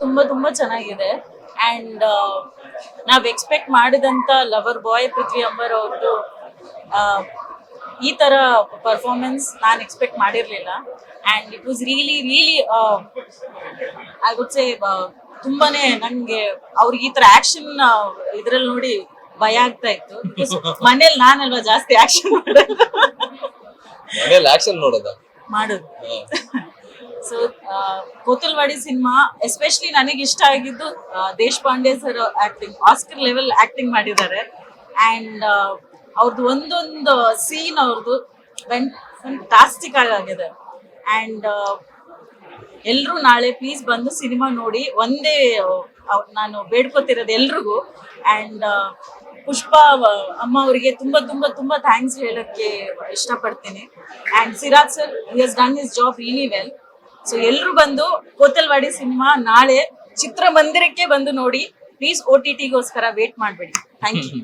ತುಂಬಾ ತುಂಬಾ ಚೆನ್ನಾಗಿದೆ ಅಂಡ್ ನಾವ್ ಎಕ್ಸ್ಪೆಕ್ಟ್ ಮಾಡಿದಂತ ಲವರ್ ಬಾಯ್ ಪೃಥ್ವಿ ಅಂಬರ್ ಅವ್ರದ್ದು ಈ ತರ ಪರ್ಫಾರ್ಮೆನ್ಸ್ ನಾನು ಎಕ್ಸ್ಪೆಕ್ಟ್ ಮಾಡಿರ್ಲಿಲ್ಲ and it was really I would say ತುಂಬಾನೇ ನಂಗೆ ಅವ್ರಿಗೆ ಈ ತರ ಆಕ್ಷನ್ ಇದ್ರಲ್ಲಿ ನೋಡಿ ಭಯ ಆಗ್ತಾ ಇತ್ತು. ಮನೇಲಿ ನಾನಲ್ವಾ ಜಾಸ್ತಿ ಆಕ್ಷನ್ ಮಾಡೋದು. ಸೊ ಕೋತಲ್ವಾಡಿ ಸಿನಿಮಾ ಎಸ್ಪೆಷಲಿ ನನಗೆ ಇಷ್ಟ ಆಗಿದ್ದು Deshpande sir acting, Oscar level acting ಮಾಡಿದ್ದಾರೆ ಅಂಡ್ ಅವ್ರದ್ದು ಒಂದೊಂದು ಸೀನ್ ಅವ್ರದ್ದು ಫ್ಯಾಂಟಾಸ್ಟಿಕ್ ಆಗಿದೆ ಅಂಡ್ ಎಲ್ರು ನಾಳೆ ಪ್ಲೀಸ್ ಬಂದು ಸಿನಿಮಾ ನೋಡಿ. ಒಂದೇ ನಾನು ಬೇಡ್ಕೋತಿರೋದು ಎಲ್ರಿಗೂ ಅಂಡ್ ಪುಷ್ಪ ಅಮ್ಮ ಅವರಿಗೆ ತುಂಬಾ ತುಂಬಾ ತುಂಬಾ ಥ್ಯಾಂಕ್ಸ್ ಹೇಳಕ್ಕೆ ಇಷ್ಟಪಡ್ತೀನಿ and Siraj sir he has done his job really well. So ಎಲ್ರು ಬಂದು ಕೋತಲ್ವಾಡಿ ಸಿನಿಮಾ ನಾಳೆ ಚಿತ್ರಮಂದಿರಕ್ಕೆ ಬಂದು ನೋಡಿ ಪ್ಲೀಸ್. OTT ಗೋಸ್ಕರ ವೇಟ್ ಮಾಡಬೇಡಿ. Thank you.